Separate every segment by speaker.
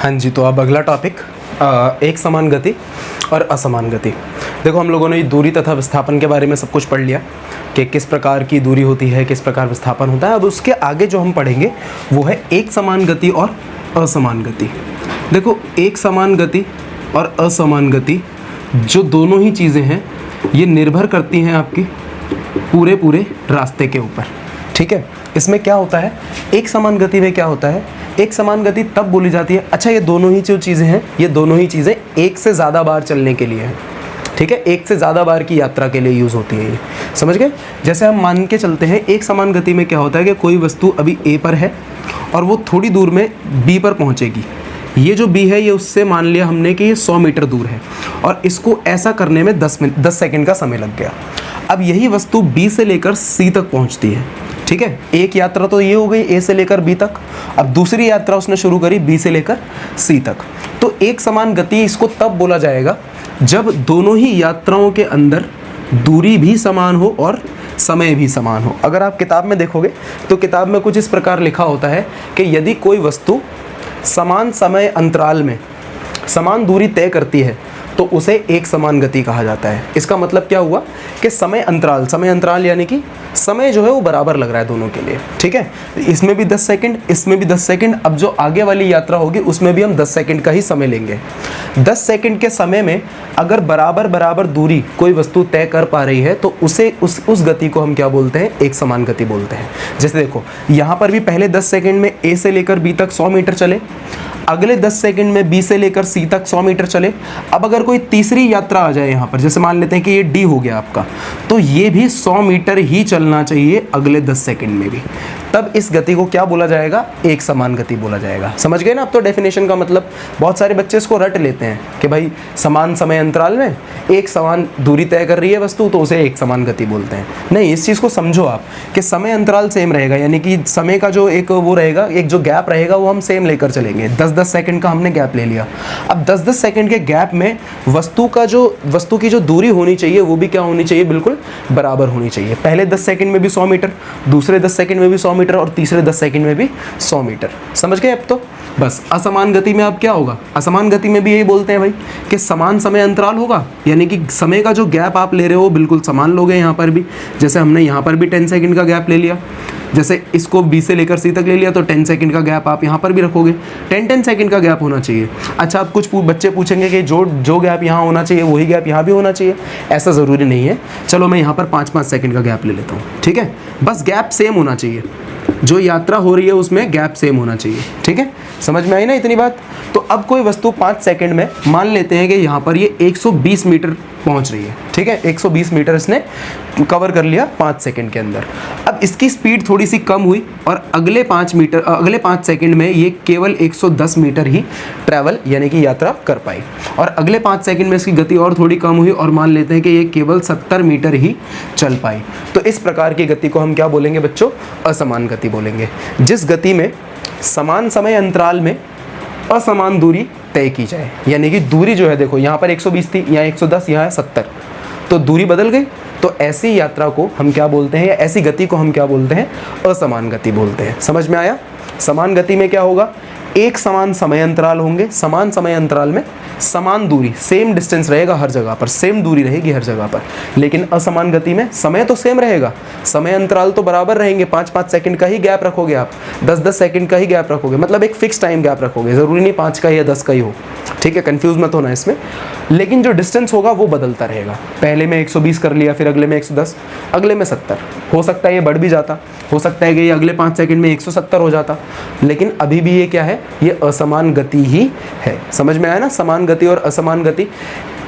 Speaker 1: हाँ जी, तो अब अगला टॉपिक एक समान गति और असमान गति। देखो, हम लोगों ने दूरी तथा विस्थापन के बारे में सब कुछ पढ़ लिया कि किस प्रकार की दूरी होती है, किस प्रकार विस्थापन होता है। अब उसके आगे जो हम पढ़ेंगे वो है एक समान गति और असमान गति। देखो, एक समान गति और असमान गति जो दोनों ही चीज़ें हैं ये निर्भर करती हैं आपकी पूरे रास्ते के ऊपर। ठीक है, इसमें क्या होता है, एक समान गति में क्या होता है, एक समान गति तब बोली जाती है, अच्छा ये दोनों ही जो चीज़ें हैं, ये दोनों ही चीज़ें एक से ज़्यादा बार चलने के लिए हैं। ठीक है, एक से ज़्यादा बार की यात्रा के लिए यूज़ होती है ये, समझ गए। जैसे हम मान के चलते हैं, एक समान गति में क्या होता है कि कोई वस्तु अभी ए पर है और वो थोड़ी दूर में बी पर पहुँचेगी। ये जो बी है ये उससे मान लिया हमने कि ये 100 मीटर दूर है और इसको ऐसा करने में 10 सेकंड का समय लग गया। अब यही वस्तु बी से लेकर सी तक पहुंचती है। ठीक है, एक यात्रा तो ये हो गई ए से लेकर बी तक, अब दूसरी यात्रा उसने शुरू करी बी से लेकर सी तक। तो एक समान गति इसको तब बोला जाएगा जब दोनों ही यात्राओं के अंदर दूरी भी समान हो और समय भी समान हो। अगर आप किताब में देखोगे तो किताब में कुछ इस प्रकार लिखा होता है कि यदि कोई वस्तु समान समय अंतराल में समान दूरी तय करती है तो उसे एक समान गति कहा जाता है। इसका मतलब क्या हुआ कि समय अंतराल यानी कि समय जो है वो बराबर लग रहा है दोनों के लिए। ठीक है, इसमें भी 10 सेकंड, इसमें भी 10 सेकंड। अब जो आगे वाली यात्रा होगी उसमें भी हम 10 सेकंड का ही समय लेंगे। 10 सेकंड के समय में अगर बराबर दूरी कोई वस्तु तय कर पा रही है तो उसे उस गति को हम क्या बोलते हैं, एक समान गति बोलते हैं। जैसे देखो, यहाँ पर भी पहले 10 सेकंड में ए से लेकर बी तक 100 मीटर चले, अगले 10 सेकंड में बी से लेकर सी तक 100 मीटर चले। अब अगर कोई तीसरी यात्रा आ जाए यहाँ पर, जैसे मान लेते हैं कि ये डी हो गया आपका, तो ये भी 100 मीटर ही चलना चाहिए अगले 10 सेकंड में भी। तब इस गति को क्या बोला जाएगा, एक समान गति बोला जाएगा। समझ गए ना। अब तो डेफिनेशन का मतलब बहुत सारे बच्चे इसको रट लेते हैं कि भाई समान समय अंतराल में एक समान दूरी तय कर रही है वस्तु तो उसे एक समान गति बोलते हैं। नहीं, इस चीज़ को समझो आप कि समय अंतराल सेम रहेगा, यानी कि समय का जो एक वो रहेगा, एक जो गैप रहेगा वो हम सेम लेकर चलेंगे। 10-10 सेकंड का हमने गैप ले लिया। अब 10-10 सेकंड के गैप में वस्तु की जो दूरी होनी चाहिए वो भी क्या होनी चाहिए, बिल्कुल बराबर होनी चाहिए। पहले 10 सेकंड में भी 100 मीटर, दूसरे 10 सेकंड में भी 100 मीटर और तीसरे 10 सेकंड में भी 100 मीटर। समझ गए अब तो। बस असमान गति में अब क्या होगा, असमान गति में भी यही बोलते हैं भाई कि समान समय अंतराल होगा, यानी कि समय का जो गैप आप ले रहे हो बिल्कुल समान लोगे। यहाँ पर भी जैसे हमने यहाँ पर भी 10 सेकंड का गैप ले लिया, जैसे इसको बी से लेकर सी तक ले लिया तो 10 सेकंड का गैप आप यहाँ पर भी रखोगे। 10 सेकंड का गैप होना चाहिए। अच्छा, अब कुछ बच्चे पूछेंगे कि जो गैप यहाँ होना चाहिए वही गैप यहाँ भी होना चाहिए। ऐसा ज़रूरी नहीं है। चलो मैं यहाँ पर 5-5 सेकंड का गैप ले लेता हूँ। ठीक है, बस गैप सेम होना चाहिए, जो यात्रा हो रही है उसमें गैप सेम होना चाहिए। ठीक है, समझ में आई ना इतनी बात। तो अब कोई वस्तु 5 सेकंड में मान लेते हैं कि यहाँ पर ये 120 मीटर पहुँच रही है। ठीक है, 120 मीटर इसने कवर कर लिया 5 सेकंड के अंदर। अब इसकी स्पीड थोड़ी सी कम हुई और अगले 5 सेकंड में ये केवल 110 मीटर ही ट्रैवल यानी कि यात्रा कर पाई, और अगले 5 सेकंड में इसकी गति और थोड़ी कम हुई और मान लेते हैं कि ये केवल 70 मीटर ही चल पाई। तो इस प्रकार की गति को हम क्या बोलेंगे बच्चों, असमान गति बोलेंगे। जिस गति में समान समय अंतराल में असमान दूरी तय की जाए, यानी कि दूरी जो है, देखो यहाँ पर 120 थी, यहाँ 110, यहाँ है 70, तो दूरी बदल गई। तो ऐसी यात्रा को हम क्या बोलते हैं, या ऐसी गति को हम क्या बोलते हैं, असमान गति बोलते हैं। समझ में आया। समान गति में क्या होगा, एक समान समय अंतराल होंगे, समान समय अंतराल में समान दूरी, सेम डिस्टेंस रहेगा हर जगह पर, सेम दूरी रहेगी हर जगह पर। लेकिन असमान गति में समय तो सेम रहेगा, समय अंतराल तो बराबर रहेंगे। 5-5 सेकंड का ही गैप रखोगे आप, 10-10 सेकंड का ही गैप रखोगे, मतलब एक फिक्स टाइम गैप रखोगे, ज़रूरी नहीं 5 का या 10 का ही हो। ठीक है, कंफ्यूज मत होना इसमें। लेकिन जो डिस्टेंस होगा वो बदलता रहेगा। पहले में 120 कर लिया, फिर अगले में 110, अगले में 70, हो सकता है ये बढ़ भी जाता, हो सकता है कि ये अगले 5 सेकंड में 170 हो जाता। लेकिन अभी भी ये क्या है, ये असमान गति ही है। समझ में आया ना। समान गति और असमान गति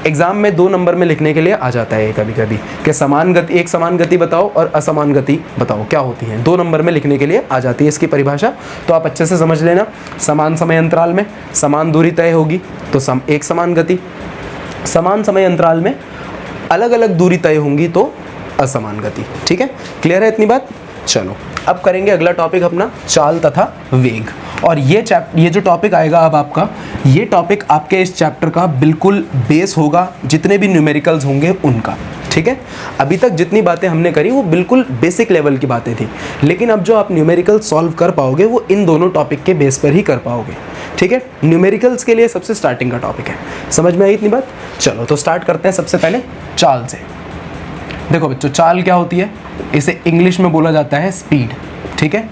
Speaker 1: एग्जाम में 2 नंबर में लिखने के लिए आ जाता है कभी कभी कि समान गति, एक समान गति बताओ और असमान गति बताओ क्या होती है। 2 नंबर में लिखने के लिए आ जाती है इसकी परिभाषा, तो आप अच्छे से समझ लेना। समान समय अंतराल में समान दूरी तय होगी तो एक समान गति, समान समय अंतराल में अलग अलग दूरी तय होंगी तो असमान गति। ठीक है, क्लियर है इतनी बात। चलो अब करेंगे अगला टॉपिक अपना, चाल तथा वेग। और ये जो टॉपिक आएगा अब आपका, ये टॉपिक आपके इस चैप्टर का बिल्कुल बेस होगा, जितने भी न्यूमेरिकल्स होंगे उनका। ठीक है, अभी तक जितनी बातें हमने करी वो बिल्कुल बेसिक लेवल की बातें थी, लेकिन अब जो आप न्यूमेरिकल सॉल्व कर पाओगे वो इन दोनों टॉपिक के बेस पर ही कर पाओगे। ठीक है, न्यूमेरिकल्स के लिए सबसे स्टार्टिंग का टॉपिक है। समझ में आई इतनी बात? चलो तो स्टार्ट करते हैं सबसे पहले चाल से। देखो बच्चों, चाल क्या होती है? इसे इंग्लिश में बोला जाता है स्पीड। ठीक है,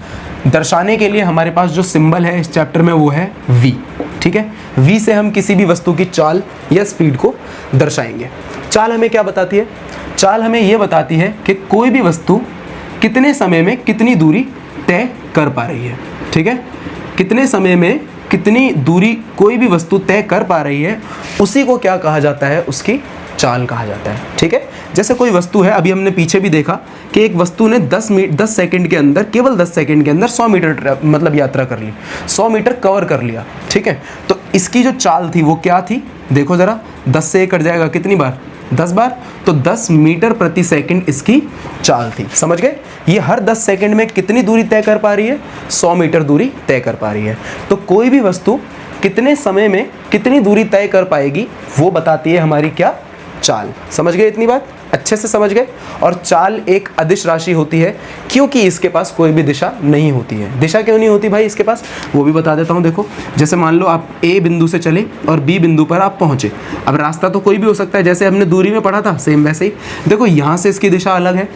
Speaker 1: दर्शाने के लिए हमारे पास जो सिंबल है इस चैप्टर में वो है v। ठीक है, v से हम किसी भी वस्तु की चाल या स्पीड को दर्शाएंगे। चाल हमें क्या बताती है? चाल हमें ये बताती है कि कोई भी वस्तु कितने समय में कितनी दूरी तय कर पा रही है। ठीक है, कितने समय में कितनी दूरी कोई भी वस्तु तय कर पा रही है, उसी को क्या कहा जाता है? उसकी चाल कहा जाता है। ठीक है, जैसे कोई वस्तु है, अभी हमने पीछे भी देखा कि एक वस्तु ने 10 सेकंड के अंदर, केवल 10 सेकंड के अंदर 100 मीटर मतलब यात्रा कर ली, 100 मीटर कवर कर लिया। ठीक है, तो इसकी जो चाल थी वो क्या थी? देखो ज़रा, 10 से कट जाएगा कितनी बार? 10 बार, तो 10 मीटर प्रति सेकंड इसकी चाल थी। समझ गए? ये हर 10 सेकंड में कितनी दूरी तय कर पा रही है? 100 मीटर दूरी तय कर पा रही है। तो कोई भी वस्तु कितने समय में कितनी दूरी तय कर पाएगी वो बताती है हमारी क्या? चाल। समझ गए इतनी बात? अच्छे से समझ गए? और चाल एक अदिश राशि होती है क्योंकि इसके पास कोई भी दिशा नहीं होती है। दिशा क्यों नहीं होती भाई इसके पास? वो भी बता देता हूँ। देखो, जैसे मान लो आप ए बिंदु से चले और बी बिंदु पर आप पहुँचे। अब रास्ता तो कोई भी हो सकता है, जैसे हमने दूरी में पढ़ा था सेम वैसे ही। देखो, यहाँ से इसकी दिशा अलग है,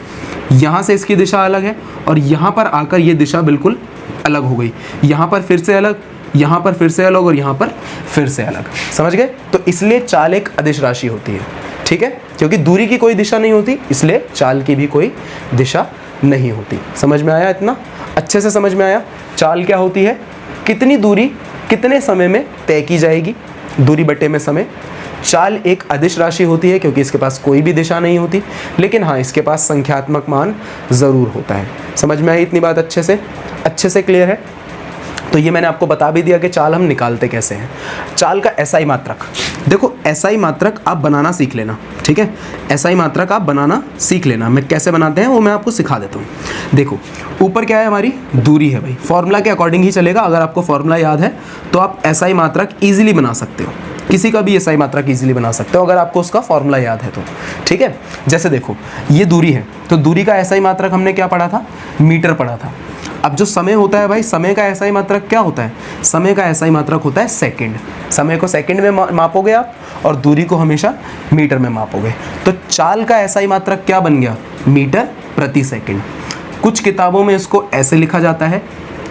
Speaker 1: यहाँ से इसकी दिशा अलग है, और यहाँ पर आकर ये दिशा बिल्कुल अलग हो गई। यहाँ पर फिर से अलग, यहाँ पर फिर से अलग, और यहाँ पर फिर से अलग। समझ गए? तो इसलिए चाल एक अदिश राशि होती है। ठीक है, क्योंकि दूरी की कोई दिशा नहीं होती, इसलिए चाल की भी कोई दिशा नहीं होती। समझ में आया? इतना अच्छे से समझ में आया? चाल क्या होती है? कितनी दूरी कितने समय में तय की जाएगी, दूरी बटे में समय। चाल एक अदिश राशि होती है क्योंकि इसके पास कोई भी दिशा नहीं होती, लेकिन हाँ, इसके पास संख्यात्मक मान ज़रूर होता है। समझ में आई इतनी बात? अच्छे से क्लियर है? तो ये मैंने आपको बता भी दिया कि चाल हम निकालते कैसे हैं। चाल का एसआई मात्रक, देखो एसआई मात्रक आप बनाना सीख लेना। ठीक है, एसआई मात्रक आप बनाना सीख लेना। मैं कैसे बनाते हैं वो मैं आपको सिखा देता हूँ। देखो, ऊपर क्या है? हमारी दूरी है भाई। फॉर्मूला के अकॉर्डिंग ही चलेगा। अगर आपको फॉर्मूला याद है तो आप एसआई मात्रक ईजिली बना सकते हो, किसी का भी एसआई मात्रक ईजिली बना सकते हो अगर आपको उसका फॉर्मूला याद है तो। ठीक है, जैसे देखो ये दूरी है, तो दूरी का एसआई मात्रक हमने क्या पढ़ा था? मीटर पढ़ा था। अब जो समय होता है भाई, समय का एसआई मात्रक क्या होता है? समय का एसआई मात्रक होता है सेकंड। समय को सेकंड में मापोगे आप, और दूरी को हमेशा मीटर में मापोगे। तो चाल का एसआई मात्रक क्या बन गया? मीटर प्रति सेकंड। कुछ किताबों में इसको ऐसे लिखा जाता है,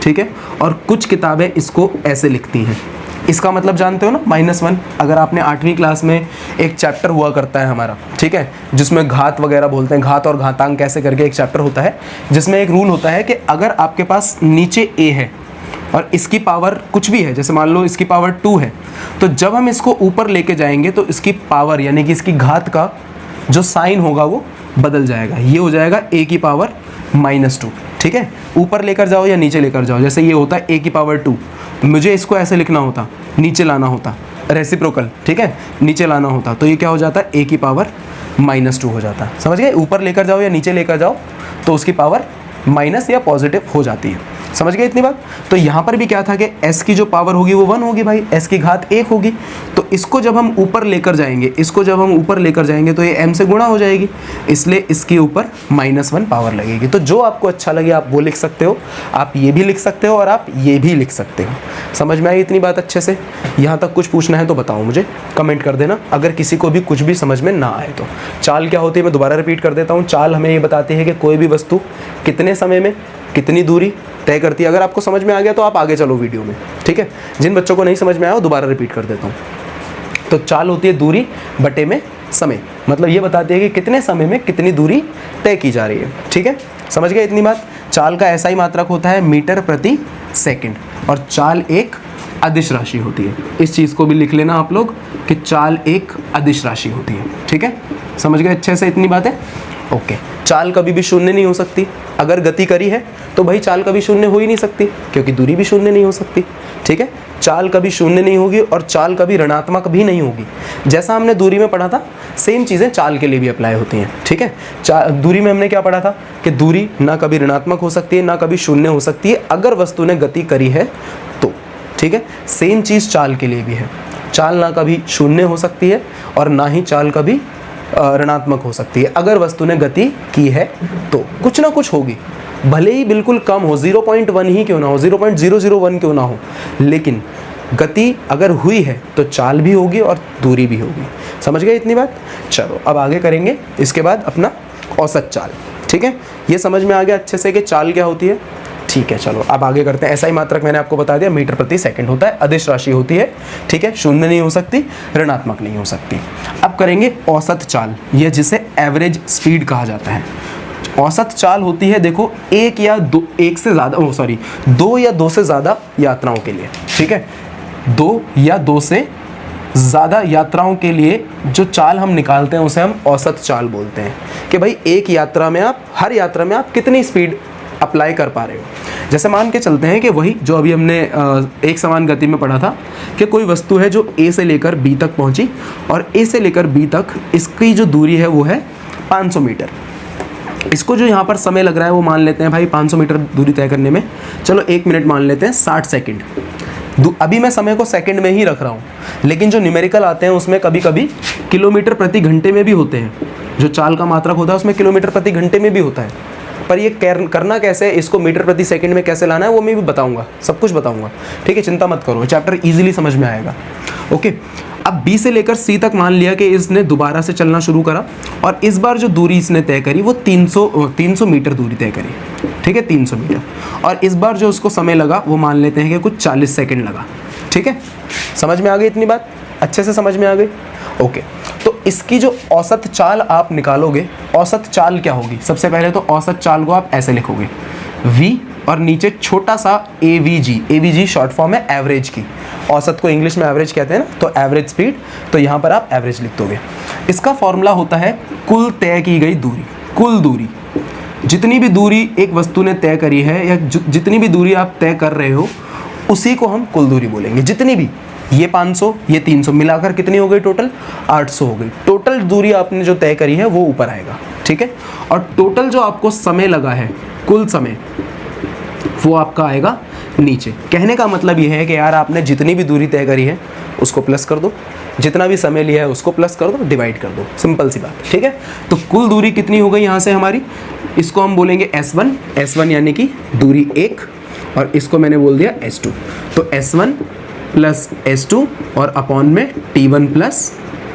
Speaker 1: ठीक है, और कुछ किताबें इसको ऐसे लिखती हैं। इसका मतलब जानते हो ना, -1। अगर आपने 8वीं क्लास में एक चैप्टर हुआ करता है हमारा, ठीक है, जिसमें घात वगैरह बोलते हैं, घात और घातांक कैसे करके एक चैप्टर होता है, जिसमें एक रूल होता है कि अगर आपके पास नीचे a है और इसकी पावर कुछ भी है, जैसे मान लो इसकी पावर 2 है, तो जब हम इसको ऊपर लेके जाएंगे तो इसकी पावर यानी कि इसकी घात का जो साइन होगा वो बदल जाएगा। ये हो जाएगा a की पावर -2। ठीक है, ऊपर लेकर जाओ या नीचे लेकर जाओ, जैसे ये होता है a की पावर 2, मुझे इसको ऐसे लिखना होता, नीचे लाना होता, रेसिप्रोकल। ठीक है, नीचे लाना होता, तो ये क्या हो जाता है? a की पावर -2 हो जाता। समझ गए? ऊपर लेकर जाओ या नीचे लेकर जाओ तो उसकी पावर माइनस या पॉजिटिव हो जाती है। समझ गए इतनी बात? तो यहाँ पर भी क्या था कि s की जो पावर होगी वो 1 होगी भाई, s की घात 1 होगी। तो इसको जब हम ऊपर लेकर जाएंगे, तो ये m से गुणा हो जाएगी, इसलिए इसके ऊपर -1 पावर लगेगी। तो जो आपको अच्छा लगे आप वो लिख सकते हो, आप ये भी लिख सकते हो और आप ये भी लिख सकते हो। समझ में आई इतनी बात अच्छे से? यहाँ तक कुछ पूछना है तो बताओ, मुझे कमेंट कर देना अगर किसी को भी कुछ भी समझ में ना आए तो। चाल क्या होती है मैं दोबारा रिपीट कर देता हूँ। चाल हमें ये बताती है कि कोई भी वस्तु कितने समय में कितनी दूरी तय करती है। अगर आपको समझ में आ गया तो आप आगे चलो वीडियो में। ठीक है, जिन बच्चों को नहीं समझ में आया वो दोबारा रिपीट कर देता हूँ। तो चाल होती है दूरी बटे में समय, मतलब ये बताती है कि कितने समय में कितनी दूरी तय की जा रही है। ठीक है, समझ गए इतनी बात? चाल का एसआई मात्रक होता है मीटर प्रति सेकंड, और चाल एक अदिश राशि होती है। इस चीज़ को भी लिख लेना आप लोग कि चाल एक अदिश राशि होती है। ठीक है, समझ गए अच्छे से इतनी बात है? ओके, चाल कभी भी शून्य नहीं हो सकती। अगर गति करी है तो भाई चाल कभी शून्य हो ही नहीं सकती, क्योंकि दूरी भी शून्य नहीं हो सकती। ठीक है, चाल कभी शून्य नहीं होगी और चाल कभी ऋणात्मक भी नहीं होगी। जैसा हमने दूरी में पढ़ा था सेम चीज़ें चाल के लिए भी अप्लाई होती हैं। ठीक है, दूरी में हमने क्या पढ़ा था कि दूरी ना कभी ऋणात्मक हो सकती है ना कभी शून्य हो सकती है अगर वस्तु ने गति करी है तो। ठीक है, सेम चीज़ चाल के लिए भी है। चाल ना कभी शून्य हो सकती है और ना ही चाल कभी ऋणात्मक हो सकती है। अगर वस्तु ने गति की है तो कुछ ना कुछ होगी, भले ही बिल्कुल कम हो, 0.1 ही क्यों ना हो, 0.001 क्यों ना हो, लेकिन गति अगर हुई है तो चाल भी होगी और दूरी भी होगी। समझ गए इतनी बात? चलो अब आगे करेंगे इसके बाद अपना औसत चाल। ठीक है, ये समझ में आ गया अच्छे से कि चाल क्या होती है। ठीक है, चलो अब आगे करते हैं। ऐसा ही मात्रक मैंने आपको बता दिया, मीटर प्रति सेकंड होता है, अदिश राशि होती है। ठीक है, शून्य नहीं हो सकती, ऋणात्मक नहीं हो सकती। अब करेंगे औसत चाल, यह जिसे एवरेज स्पीड कहा जाता है। औसत चाल होती है देखो एक या दो से ज़्यादा यात्राओं के लिए। ठीक है, 2 या 2 से ज़्यादा यात्राओं के लिए जो चाल हम निकालते हैं उसे हम औसत चाल बोलते हैं कि भाई एक यात्रा में आप, हर यात्रा में आप कितनी स्पीड अप्लाई कर पा रहे हो। जैसे मान के चलते हैं कि वही जो अभी हमने एक समान गति में पढ़ा था कि कोई वस्तु है जो ए से लेकर बी तक पहुंची और ए से लेकर बी तक इसकी जो दूरी है वो है 500 मीटर। इसको जो यहाँ पर समय लग रहा है वो मान लेते हैं भाई 500 मीटर दूरी तय करने में, चलो 1 मिनट मान लेते हैं, 60 सेकंड। अभी मैं समय को सेकंड में ही रख रहा हूँ, लेकिन जो न्यूमेरिकल आते हैं उसमें कभी कभी किलोमीटर प्रति घंटे में भी होते हैं। जो चाल का मात्रक होता है उसमें किलोमीटर प्रति घंटे में भी होता है। पर ये करना कैसे है, इसको मीटर प्रति सेकंड में कैसे लाना है वो मैं भी बताऊंगा, सब कुछ बताऊंगा। ठीक है, चिंता मत करो, चैप्टर इजीली समझ में आएगा। ओके, अब बी से लेकर सी तक मान लिया कि इसने दोबारा से चलना शुरू करा और इस बार जो दूरी इसने तय करी वो 300 मीटर दूरी तय करी। ठीक है, 300 मीटर। और इस बार जो उसको समय लगा वो मान लेते हैं कि कुछ 40 सेकंड लगा। ठीक है, समझ में आ गई इतनी बात? अच्छे से समझ में आ गई? ओके, तो इसकी जो औसत चाल आप निकालोगे, औसत चाल क्या होगी? सबसे पहले तो औसत चाल को आप ऐसे लिखोगे, v और नीचे छोटा सा AVG शॉर्ट फॉर्म है एवरेज की। औसत को इंग्लिश में एवरेज कहते हैं ना, तो एवरेज स्पीड, तो यहाँ पर आप एवरेज लिख दोगे। इसका फॉर्मूला होता है कुल तय की गई दूरी। कुल दूरी, जितनी भी दूरी एक वस्तु ने तय करी है या जितनी भी दूरी आप तय कर रहे हो उसी को हम कुल दूरी बोलेंगे। जितनी भी, ये 500 ये 300 मिलाकर कितनी हो गई टोटल? 800 हो गई। टोटल दूरी आपने जो तय करी है वो ऊपर आएगा। ठीक है, और टोटल जो आपको समय लगा है, कुल समय, वो आपका आएगा नीचे। कहने का मतलब ये है कि यार आपने जितनी भी दूरी तय करी है उसको प्लस कर दो, जितना भी समय लिया है उसको प्लस कर दो, डिवाइड कर दो, सिंपल सी बात। ठीक है, तो कुल दूरी कितनी हो गई यहाँ से हमारी? इसको हम बोलेंगे S1 यानी कि दूरी 1, और इसको मैंने बोल दिया S2। तो S1 प्लस S2 और अपॉन में T1 प्लस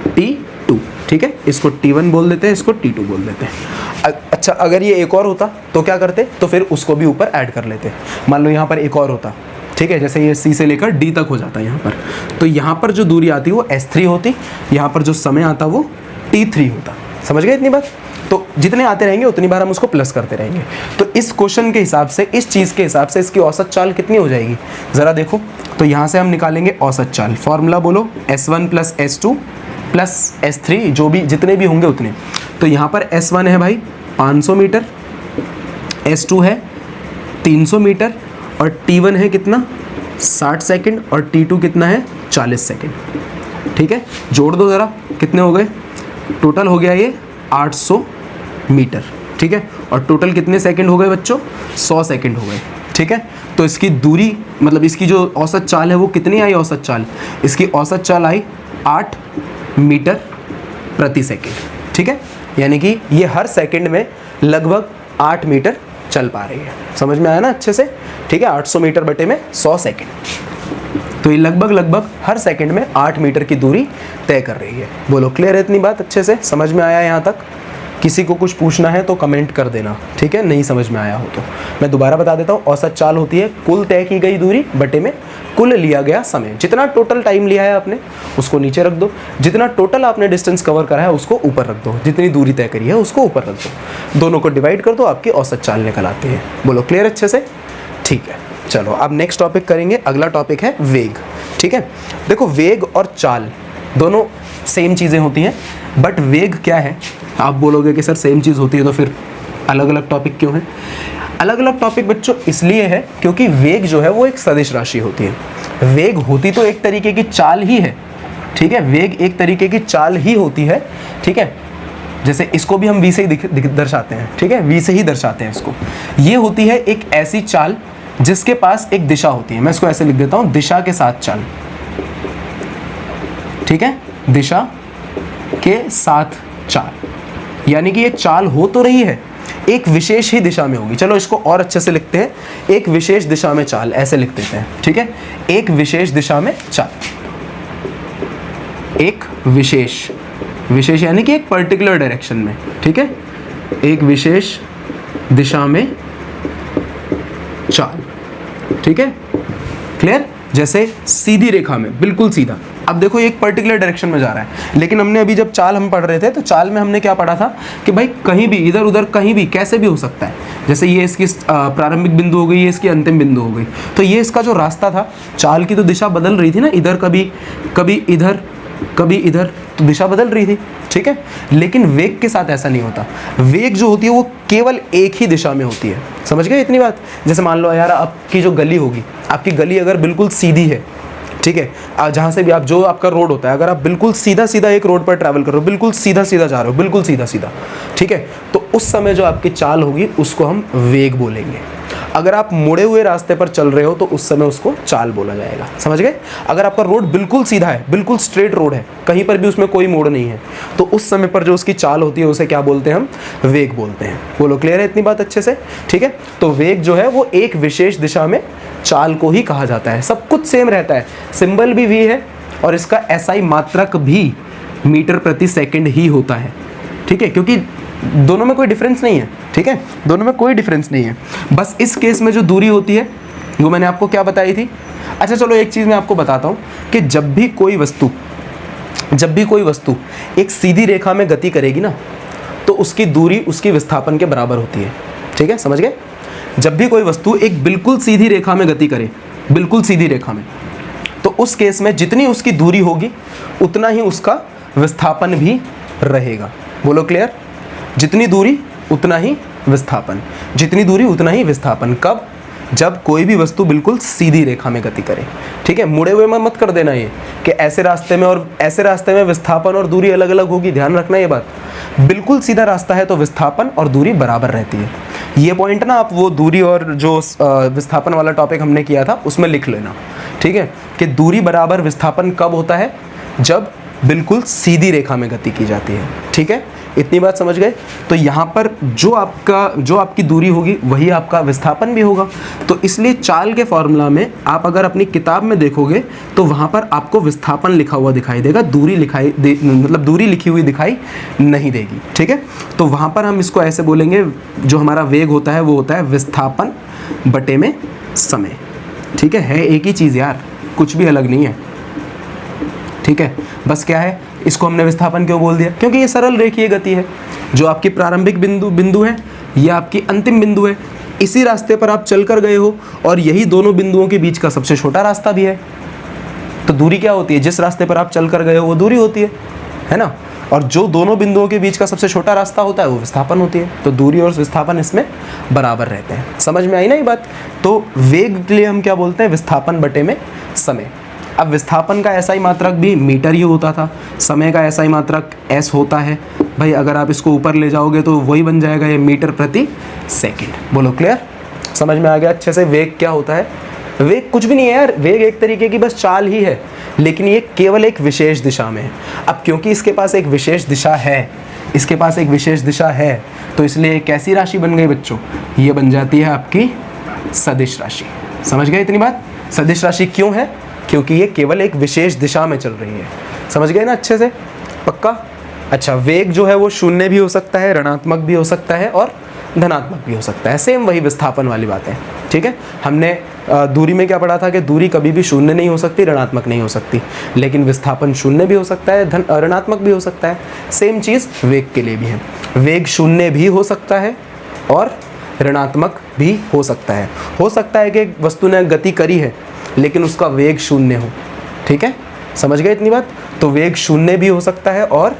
Speaker 1: T2। ठीक है, इसको T1 बोल देते हैं, इसको T2 बोल देते हैं। अच्छा, अगर ये एक और होता तो क्या करते? तो फिर उसको भी ऊपर ऐड कर लेते। मान लो यहाँ पर एक और होता, ठीक है, जैसे ये C से लेकर D तक हो जाता है यहाँ पर, तो यहाँ पर जो दूरी आती वो S3 होती, यहाँ पर जो समय आता वो T3 होता। समझ गए इतनी बात? तो जितने आते रहेंगे उतनी बार हम उसको प्लस करते रहेंगे। तो इस क्वेश्चन के हिसाब से, इस चीज़ के हिसाब से इसकी औसत चाल कितनी हो जाएगी ज़रा देखो। तो यहाँ से हम निकालेंगे औसत चाल, फॉर्मूला बोलो S1 plus S2 plus S3, जो भी जितने भी होंगे उतने। तो यहाँ पर S1 है भाई 500 मीटर, S2 है 300 मीटर और T1 है कितना? 60 सेकंड और T2 कितना है? 40 सेकंड। ठीक है, जोड़ दो ज़रा, कितने हो गए? टोटल हो गया ये 800 मीटर। ठीक है, और टोटल कितने सेकंड हो गए बच्चों? 100 सेकंड हो गए। ठीक है, तो इसकी दूरी, मतलब इसकी जो औसत चाल है वो कितनी आई? औसत चाल, इसकी औसत चाल आई 8 मीटर प्रति सेकंड। ठीक है, यानी कि ये हर सेकंड में लगभग 8 मीटर चल पा रही है। समझ में आया ना अच्छे से? ठीक है, 800 मीटर बटे में 100 सेकंड, तो ये लगभग हर सेकंड में 8 मीटर की दूरी तय कर रही है। बोलो क्लियर है इतनी बात? अच्छे से समझ में आया यहाँ तक? किसी को कुछ पूछना है तो कमेंट कर देना। ठीक है, नहीं समझ में आया हो तो मैं दोबारा बता देता हूँ। औसत चाल होती है कुल तय की गई दूरी बटे में कुल लिया गया समय। जितना टोटल टाइम लिया है आपने उसको नीचे रख दो, जितना टोटल आपने डिस्टेंस कवर करा है उसको ऊपर रख दो, जितनी दूरी तय करी है उसको ऊपर रख दो, दोनों को डिवाइड कर दो, आपकी औसत चाल निकल आती है। बोलो क्लियर अच्छे से? ठीक है, चलो अब नेक्स्ट टॉपिक करेंगे। अगला टॉपिक है वेग। ठीक है, देखो वेग और चाल दोनों सेम चीज़ें होती हैं, बट वेग क्या है? आप बोलोगे कि सर सेम चीज़ होती है तो फिर अलग अलग टॉपिक क्यों है? अलग अलग टॉपिक बच्चों इसलिए है क्योंकि वेग जो है वो एक सदिश राशि होती है। वेग होती तो एक तरीके की चाल ही है। ठीक है, वेग एक तरीके की चाल ही होती है। ठीक है, जैसे इसको भी हम v से ही दर्शाते हैं। ठीक है, v से ही दर्शाते हैं इसको। ये होती है एक ऐसी चाल जिसके पास एक दिशा होती है। मैं इसको ऐसे लिख देता हूँ, दिशा के साथ चाल। ठीक है, दिशा के साथ चाल, यानी कि ये चाल हो तो रही है एक विशेष ही दिशा में होगी। चलो इसको और अच्छे से लिखते हैं, एक विशेष दिशा में चाल, ऐसे लिख देते हैं, ठीक है। एक विशेष दिशा में चाल, एक विशेष, विशेष यानी कि एक पर्टिकुलर डायरेक्शन में, ठीक है, एक विशेष दिशा में चाल, ठीक है, क्लियर। जैसे सीधी रेखा में, बिल्कुल सीधा। अब देखो एक पर्टिकुलर डायरेक्शन में जा रहा है, लेकिन हमने अभी जब चाल हम पढ़ रहे थे तो चाल में हमने क्या पढ़ा था कि भाई कहीं भी, इधर उधर, कहीं भी, कैसे भी हो सकता है। जैसे ये इसकी प्रारंभिक बिंदु हो गई, ये इसकी अंतिम बिंदु हो गई, तो ये इसका जो रास्ता था, चाल की तो दिशा बदल रही थी ना, इधर कभी कभी इधर कभी इधर, तो दिशा बदल रही थी, ठीक है। लेकिन वेग के साथ ऐसा नहीं होता। वेग जो होती है वो केवल एक ही दिशा में होती है। समझ गए इतनी बात। जैसे मान लो यार आपकी जो गली होगी, आपकी गली अगर बिल्कुल सीधी है, ठीक है, जहाँ से भी आप, जो आपका रोड होता है, अगर आप बिल्कुल सीधा सीधा एक रोड पर ट्रैवल कर रहे हो, बिल्कुल सीधा सीधा जा रहे हो, बिल्कुल सीधा सीधा, ठीक है, तो उस समय जो आपकी चाल होगी उसको हम वेग बोलेंगे। अगर आप मुड़े हुए रास्ते पर चल रहे हो तो उस समय उसको चाल बोला जाएगा। समझ गए। अगर आपका रोड बिल्कुल सीधा है, बिल्कुल स्ट्रेट रोड है, कहीं पर भी उसमें कोई मोड़ नहीं है, तो उस समय पर जो उसकी चाल होती है उसे क्या बोलते हैं हम? वेग बोलते हैं। बोलो क्लियर है इतनी बात अच्छे से, ठीक है। तो वेग जो है वो एक विशेष दिशा में चाल को ही कहा जाता है। सब कुछ सेम रहता है, सिंबल भी वी है और इसका एसआई मात्रक भी मीटर प्रति सेकंड ही होता है, ठीक है, क्योंकि दोनों में कोई डिफरेंस नहीं है, ठीक है, दोनों में कोई डिफरेंस नहीं है। बस इस केस में जो दूरी होती है वो मैंने आपको क्या बताई थी। अच्छा चलो एक चीज़ मैं आपको बताता हूँ कि जब भी कोई वस्तु एक सीधी रेखा में गति करेगी ना, तो उसकी दूरी उसकी विस्थापन के बराबर होती है, ठीक है, समझ गए। जब भी कोई वस्तु एक बिल्कुल सीधी रेखा में गति करे, बिल्कुल सीधी रेखा में, तो उस केस में जितनी उसकी दूरी होगी उतना ही उसका विस्थापन भी रहेगा। बोलो क्लियर। जितनी दूरी उतना ही विस्थापन, जितनी दूरी उतना ही विस्थापन। कब? जब कोई भी वस्तु बिल्कुल सीधी रेखा में गति करे, ठीक है। मुड़े हुए में मत कर देना ये कि ऐसे रास्ते में और ऐसे रास्ते में विस्थापन और दूरी अलग अलग होगी, ध्यान रखना ये बात। बिल्कुल सीधा रास्ता है तो विस्थापन और दूरी बराबर रहती है। ये पॉइंट ना आप वो दूरी और जो विस्थापन वाला टॉपिक हमने किया था उसमें लिख लेना, ठीक है, कि दूरी बराबर विस्थापन कब होता है? जब बिल्कुल सीधी रेखा में गति की जाती है, ठीक है। इतनी बात समझ गए। तो यहाँ पर जो आपकी दूरी होगी वही आपका विस्थापन भी होगा। तो इसलिए चाल के फॉर्मूला में आप अगर अपनी किताब में देखोगे तो वहाँ पर आपको विस्थापन लिखा हुआ दिखाई देगा, दूरी मतलब दूरी लिखी हुई दिखाई नहीं देगी, ठीक है। तो वहाँ पर हम इसको ऐसे बोलेंगे, जो हमारा वेग होता है वो होता है विस्थापन बटे में समय, ठीक है एक ही चीज़ यार, कुछ भी अलग नहीं है, ठीक है। बस क्या है, इसको हमने विस्थापन क्यों बोल दिया? क्योंकि ये सरल रेखीय गति है। जो आपकी प्रारंभिक बिंदु है, ये आपकी अंतिम बिंदु है। इसी रास्ते पर आप चल कर गए हो और यही दोनों बिंदुओं के बीच का सबसे छोटा रास्ता भी है। तो दूरी क्या होती है? जिस रास्ते पर आप चल कर गए हो वो दूरी होती है ना। और जो दोनों बिंदुओं के बीच का सबसे छोटा रास्ता होता है वो विस्थापन होती है। तो दूरी और विस्थापन इसमें बराबर रहते हैं। समझ में आई ना ये बात। तो वेग के लिए हम क्या बोलते हैं? विस्थापन बटे में समय। अब विस्थापन का एसआई मात्रक भी मीटर ही होता था, समय का एसआई मात्रक एस होता है। भाई अगर आप इसको ऊपर ले जाओगे तो वही बन जाएगा ये मीटर प्रति सेकंड। बोलो क्लियर, समझ में आ गया अच्छे से। वेग क्या होता है? वेग कुछ भी नहीं है यार, वेग एक तरीके की बस चाल ही है, लेकिन ये केवल एक विशेष दिशा में है। अब क्योंकि इसके पास एक विशेष दिशा है, इसके पास एक विशेष दिशा है, तो इसलिए कैसी राशि बन गई बच्चों? ये बन जाती है आपकी सदिश राशि। समझ गए इतनी बात? सदिश राशि क्यों है? क्योंकि ये केवल एक विशेष दिशा में चल रही है। समझ गए ना अच्छे से? पक्का? अच्छा, वेग जो है वो शून्य भी हो सकता है, ऋणात्मक भी हो सकता है और धनात्मक भी हो सकता है। सेम वही विस्थापन वाली बात है, ठीक है। हमने दूरी में क्या पढ़ा था कि दूरी कभी भी शून्य नहीं हो सकती, ऋणात्मक नहीं हो सकती, लेकिन विस्थापन शून्य भी हो सकता है, ऋणात्मक भी हो सकता है। सेम चीज़ वेग के लिए भी है। वेग शून्य भी हो सकता है और ऋणात्मक भी हो सकता है। हो सकता है कि वस्तु ने गति करी है लेकिन उसका वेग शून्य हो, ठीक है। समझ गए इतनी बात? तो वेग शून्य भी हो सकता है और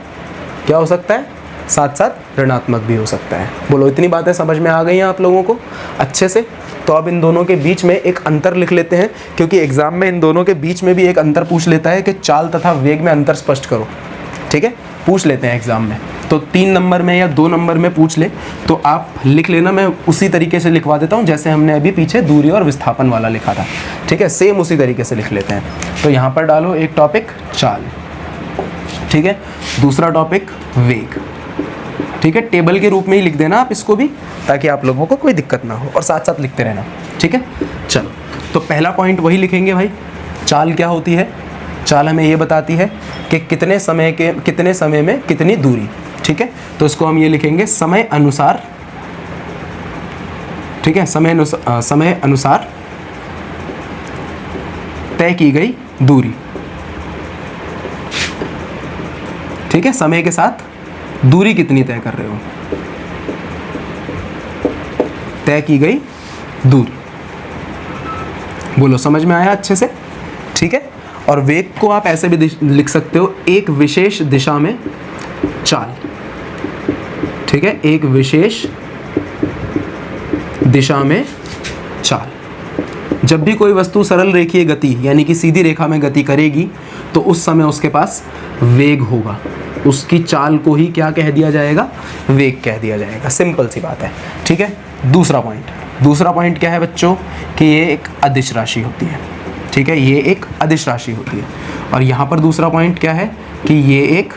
Speaker 1: क्या हो सकता है? साथ साथ ऋणात्मक भी हो सकता है। बोलो इतनी बातें समझ में आ गई हैं आप लोगों को अच्छे से? तो अब इन दोनों के बीच में एक अंतर लिख लेते हैं, क्योंकि एग्जाम में इन दोनों के बीच में भी एक अंतर पूछ लेता है कि चाल तथा वेग में अंतर स्पष्ट करो, ठीक है। पूछ लेते हैं एग्जाम में, तो 3 नंबर में या 2 नंबर में पूछ ले तो आप लिख लेना। मैं उसी तरीके से लिखवा देता हूँ जैसे हमने अभी पीछे दूरी और विस्थापन वाला लिखा था, ठीक है। सेम उसी तरीके से लिख लेते हैं। तो यहाँ पर डालो एक टॉपिक चाल, ठीक है, दूसरा टॉपिक वेग, ठीक है, टेबल के रूप में ही लिख देना आप इसको भी, ताकि आप लोगों को कोई दिक्कत ना हो, और साथ साथ लिखते रहना। ठीक है, चलो तो पहला पॉइंट वही लिखेंगे भाई, चाल क्या होती है। चाल हमें ये बताती है कि कितने समय में कितनी दूरी। ठीक है, तो इसको हम ये लिखेंगे समय अनुसार। ठीक है, समय अनुसार तय की गई दूरी। ठीक है, समय के साथ दूरी कितनी तय कर रहे हो, तय की गई दूरी। बोलो समझ में आया अच्छे से। ठीक है, और वेग को आप ऐसे भी लिख सकते हो, एक विशेष दिशा में चाल। ठीक है, एक विशेष दिशा में चाल। जब भी कोई वस्तु सरल रेखीय गति यानी कि सीधी रेखा में गति करेगी तो उस समय उसके पास वेग होगा। उसकी चाल को ही क्या कह दिया जाएगा, वेग कह दिया जाएगा। सिंपल सी बात है। ठीक है, दूसरा पॉइंट क्या है बच्चों, कि ये एक अदिश राशि होती है। ठीक है, ये एक अदिश राशि होती है। और यहाँ पर दूसरा पॉइंट क्या है कि ये एक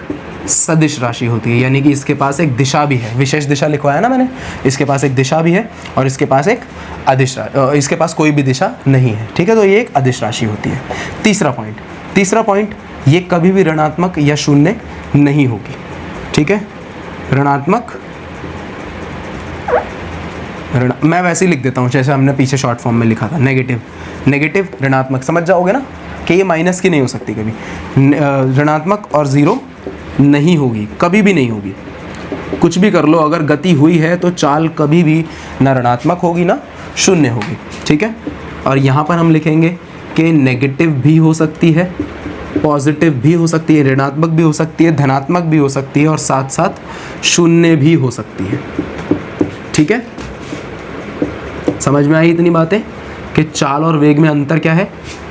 Speaker 1: सदिश राशि होती है, यानी कि इसके पास एक दिशा भी है। विशेष दिशा लिखवाया ना मैंने, इसके पास एक दिशा भी है और इसके पास एक अदिश, इसके पास कोई भी दिशा नहीं है। ठीक है, तो ये एक अदिश राशि होती है। तीसरा पॉइंट, ये कभी भी ऋणात्मक या शून्य नहीं होगी। ठीक है, ऋणात्मक, मैं वैसे ही लिख देता हूँ जैसे हमने पीछे शॉर्ट फॉर्म में लिखा था, नेगेटिव ऋणात्मक, समझ जाओगे ना कि ये माइनस की नहीं हो सकती कभी। ऋणात्मक और ज़ीरो नहीं होगी, कभी भी नहीं होगी। कुछ भी कर लो, अगर गति हुई है तो चाल कभी भी ना ऋणात्मक होगी ना शून्य होगी। ठीक है, और यहाँ पर हम लिखेंगे कि नेगेटिव भी हो सकती है, पॉजिटिव भी हो सकती है, ऋणात्मक भी हो सकती है, धनात्मक भी हो सकती है और साथ साथ शून्य भी हो सकती है। ठीक है, समझ में आई इतनी बातें कि चाल और वेग में अंतर क्या है।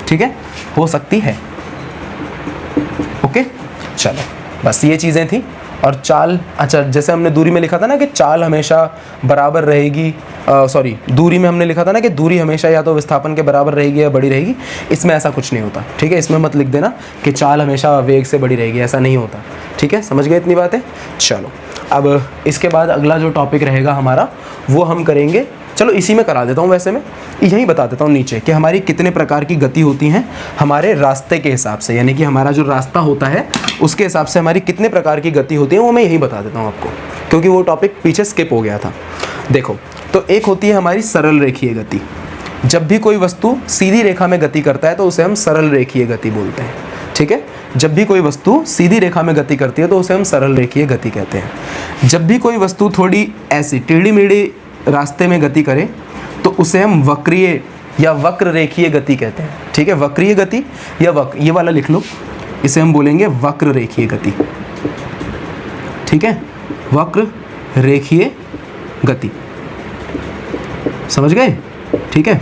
Speaker 1: ठीक है, हो सकती है। ओके, चलो बस ये चीज़ें थी। और चाल, अच्छा जैसे हमने दूरी में लिखा था ना कि चाल हमेशा बराबर रहेगी, दूरी में हमने लिखा था ना कि दूरी हमेशा या तो विस्थापन के बराबर रहेगी या बड़ी रहेगी। इसमें ऐसा कुछ नहीं होता। ठीक है, इसमें मत लिख देना कि चाल हमेशा वेग से बड़ी रहेगी, ऐसा नहीं होता। ठीक है, समझ गए इतनी बातें। चलो अब इसके बाद अगला जो टॉपिक रहेगा हमारा वो हम करेंगे, चलो इसी में करा देता हूँ, वैसे मैं यही बता देता हूँ नीचे कि हमारी कितने प्रकार की गति होती हैं हमारे रास्ते के हिसाब से, यानी कि हमारा जो रास्ता होता है उसके हिसाब से हमारी कितने प्रकार की गति होती है वो मैं यही बता देता हूँ आपको, क्योंकि वो टॉपिक पीछे स्किप हो गया था। देखो, तो एक होती है हमारी सरल रेखीय गति। जब भी कोई वस्तु सीधी रेखा में गति करता है तो उसे हम सरल रेखीय गति बोलते हैं। ठीक है, जब भी कोई वस्तु सीधी रेखा में गति करती है तो उसे हम सरल रेखीय गति कहते हैं। जब भी कोई वस्तु थोड़ी ऐसी टेढ़ी मेढ़ी रास्ते में गति करे तो उसे हम वक्रीय या वक्र रेखीय गति कहते हैं। ठीक है, वक्रीय गति या वक्र, ये वाला लिख लो, इसे हम बोलेंगे वक्र रेखीय गति। ठीक है, वक्र रेखीय गति, समझ गए। ठीक है,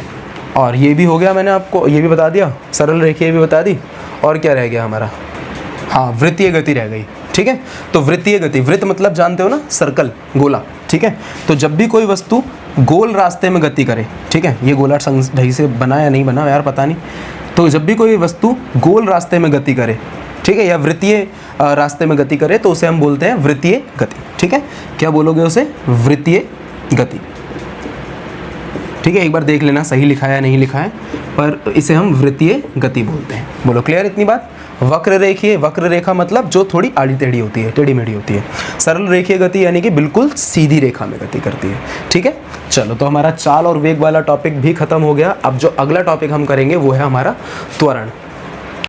Speaker 1: और ये भी हो गया, मैंने आपको ये भी बता दिया, सरल रेखीय भी बता दी। और क्या रह गया हमारा, हाँ वृत्तीय गति रह गई। ठीक है, तो वृत्तीय गति, वृत्त मतलब जानते हो ना, सर्कल, गोला। ठीक है, तो जब भी कोई वस्तु गोल रास्ते में गति करे, ठीक है, ये गोला ढंग से बना या नहीं बना यार पता नहीं, तो जब भी कोई वस्तु गोल रास्ते में गति करे, ठीक है, या वृत्तीय रास्ते में गति करे तो उसे हम बोलते हैं वृत्तीय गति। ठीक है, क्या बोलोगे उसे, वृत्तीय गति। ठीक है, एक बार देख लेना सही लिखा है नहीं लिखा है, पर इसे हम वृत्तीय गति बोलते हैं। बोलो क्लियर इतनी बात। वक्र रेखीय, वक्र रेखा मतलब जो थोड़ी आड़ी टेढ़ी होती है, टेढ़ी मेढ़ी होती है। सरल रेखीय गति यानी कि बिल्कुल सीधी रेखा में गति करती है। ठीक है, चलो तो हमारा चाल और वेग वाला टॉपिक भी खत्म हो गया। अब जो अगला टॉपिक हम करेंगे वो है हमारा त्वरण।